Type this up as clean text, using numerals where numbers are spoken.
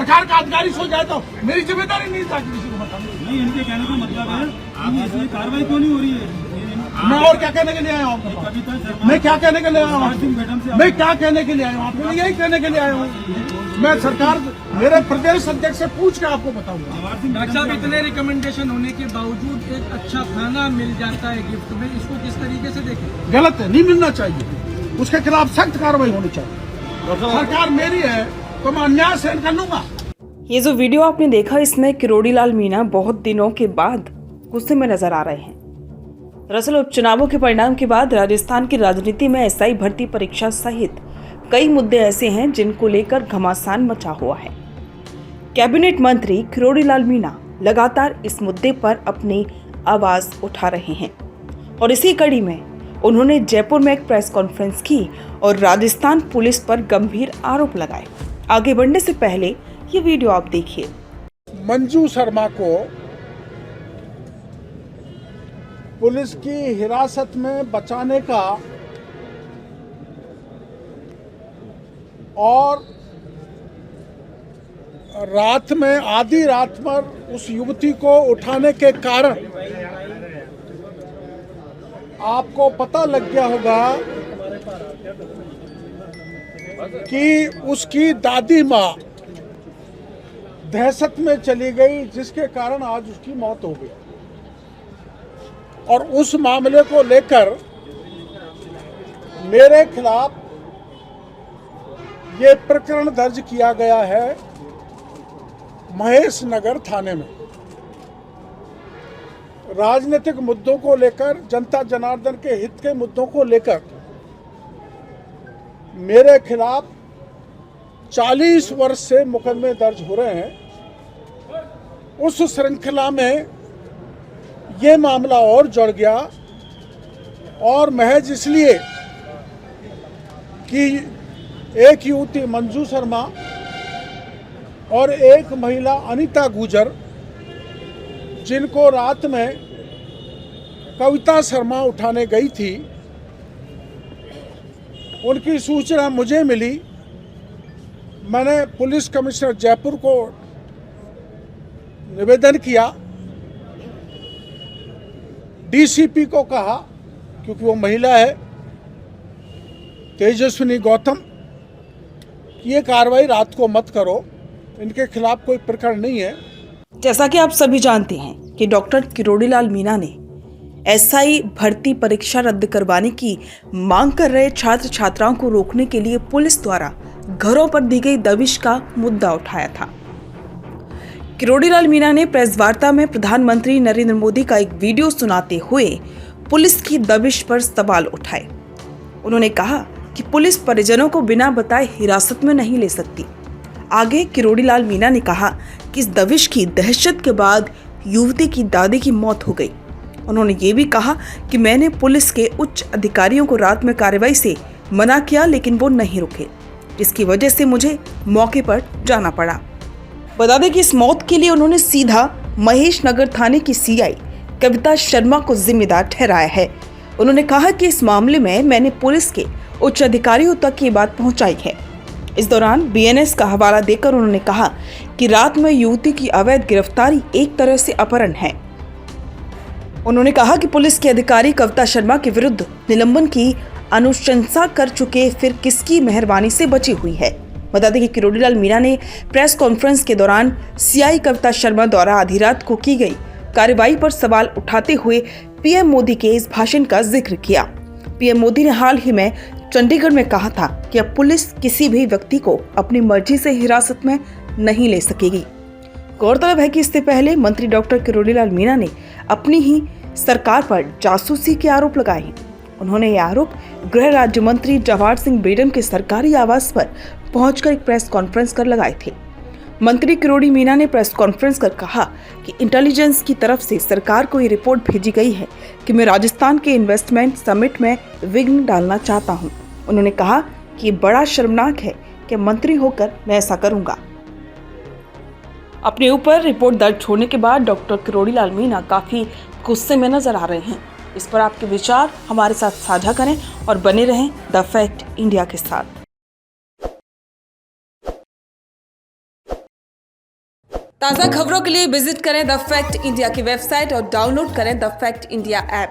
सरकार का अधिकारी सो जाए तो मेरी जिम्मेदारी नहीं था कि किसी को बताऊं। नहीं, इनके कहने का मतलब है कि इसमें कार्रवाई क्यों नहीं हो रही है? मैं और क्या कहने के लिए आया हूँ आपके पास? मैं क्या कहने के लिए आया हूँ? मैं क्या कहने के लिए आया हूँ? आपको यही कहने के लिए आया हूँ। मैं सरकार मेरे प्रदेश अध्यक्ष से पूछ के आपको बताऊंगा। डॉक्टर साहब, इतने रिकमेंडेशन होने के बावजूद एक अच्छा खाना मिल जाता है गिफ्ट में, इसको किस तरीके से देखें? गलत है, नहीं मिलना चाहिए, उसके खिलाफ सख्त कार्रवाई होनी चाहिए। सरकार मेरी है तो मैं अन्याय सहन कर लूंगा। ये जो वीडियो आपने देखा, इसमें किरोड़ी लाल मीणा बहुत दिनों के बाद गुस्से में नजर आ रहे हैं। दरअसल उपचुनावों के परिणाम के बाद राजस्थान की राजनीति में एसआई भर्ती परीक्षा सहित कई मुद्दे ऐसे हैं जिनको लेकर घमासान मचा हुआ है। कैबिनेट मंत्री किरोड़ी लाल मीणा लगातार इस मुद्दे पर अपनी आवाज उठा रहे हैं और इसी कड़ी में उन्होंने जयपुर में एक प्रेस कॉन्फ्रेंस की और राजस्थान पुलिस पर गंभीर आरोप लगाए। आगे बढ़ने से पहले ये वीडियो आप देखिए। मंजू शर्मा को पुलिस की हिरासत में बचाने का और रात में आधी रात में उस युवती को उठाने के कारण आपको पता लग गया होगा कि उसकी दादी माँ दहशत में चली गई, जिसके कारण आज उसकी मौत हो गई। और उस मामले को लेकर मेरे खिलाफ ये प्रकरण दर्ज किया गया है महेश नगर थाने में। राजनीतिक मुद्दों को लेकर, जनता जनार्दन के हित के मुद्दों को लेकर मेरे खिलाफ 40 वर्ष से मुकदमे दर्ज हो रहे हैं। उस श्रृंखला में ये मामला और जुड़ गया और महज इसलिए कि एक युवती मंजू शर्मा और एक महिला अनीता गुजर, जिनको रात में कविता शर्मा उठाने गई थी, उनकी सूचना मुझे मिली। मैंने पुलिस कमिश्नर जयपुर को निवेदन किया, डीसीपी को कहा, क्योंकि वो महिला है, तेजस्विनी गौतम, कि ये कार्रवाई रात को मत करो, इनके खिलाफ कोई प्रकरण नहीं है। जैसा कि आप सभी जानते हैं कि डॉक्टर किरोड़ी लाल मीणा ने एसआई भर्ती परीक्षा रद्द करवाने की मांग कर रहे छात्र छात्राओं को रोकने के लिए पुलिस द्वारा घरों पर दी गई दबिश का मुद्दा उठाया था। किरोड़ी लाल मीणा ने प्रेस वार्ता में प्रधानमंत्री नरेंद्र मोदी का एक वीडियो सुनाते हुए पुलिस की दबिश पर सवाल उठाए। उन्होंने कहा कि पुलिस परिजनों को बिना बताए हिरासत में नहीं ले सकती। आगे किरोड़ी लाल मीणा ने कहा कि इस दबिश की दहशत के बाद युवती की दादी की मौत हो गई। उन्होंने ये भी कहा कि मैंने पुलिस के उच्च अधिकारियों को रात में कार्रवाई से मना किया, लेकिन वो नहीं रुके, जिसकी वजह से मुझे मौके पर जाना पड़ा। बता दें कि इस मौत के लिए उन्होंने सीधा महेश नगर थाने की सीआई कविता शर्मा को जिम्मेदार ठहराया है। उन्होंने कहा कि इस मामले में मैंने पुलिस के उच्च अधिकारियों तक ये बात पहुंचाई है। इस दौरान बीएनएस का हवाला देकर उन्होंने कहा कि रात में युवती की अवैध गिरफ्तारी एक तरह से अपहरण है। उन्होंने कहा कि पुलिस के अधिकारी कविता शर्मा के विरुद्ध निलंबन की अनुशंसा कर चुके, फिर किसकी मेहरबानी से बची हुई है। बता दें कि किरोड़ी लाल मीणा ने प्रेस कॉन्फ्रेंस के दौरान सीआई कविता शर्मा द्वारा आधी रात को की गई कार्रवाई पर सवाल उठाते हुए पीएम मोदी के इस भाषण का जिक्र किया। पीएम मोदी ने हाल ही में चंडीगढ़ में कहा था कि अब पुलिस किसी भी व्यक्ति को अपनी मर्जी से हिरासत में नहीं ले सकेगी। गौरतलब है कि इससे पहले मंत्री डॉक्टर किरोड़ी लाल मीणा ने अपनी ही सरकार पर जासूसी के आरोप लगाए हैं। उन्होंने ये आरोप गृह राज्य मंत्री जवाहर सिंह बेडम के सरकारी आवास पर पहुंचकर एक प्रेस कॉन्फ्रेंस कर लगाए थे। मंत्री किरोड़ी मीणा ने प्रेस कॉन्फ्रेंस कर कहा कि इंटेलिजेंस की तरफ से सरकार को ये रिपोर्ट भेजी गई है कि मैं राजस्थान के इन्वेस्टमेंट समिट में विघ्न डालना चाहता हूं। उन्होंने कहा कि बड़ा शर्मनाक है कि मंत्री होकर मैं ऐसा करूंगा। अपने ऊपर रिपोर्ट दर्ज होने के बाद डॉक्टर किरोड़ी लाल मीणा काफी गुस्से में नजर आ रहे हैं। इस पर आपके विचार हमारे साथ साझा करें और बने रहें द फैक्ट इंडिया के साथ। ताज़ा खबरों के लिए विजिट करें द फैक्ट इंडिया की वेबसाइट और डाउनलोड करें द फैक्ट इंडिया ऐप।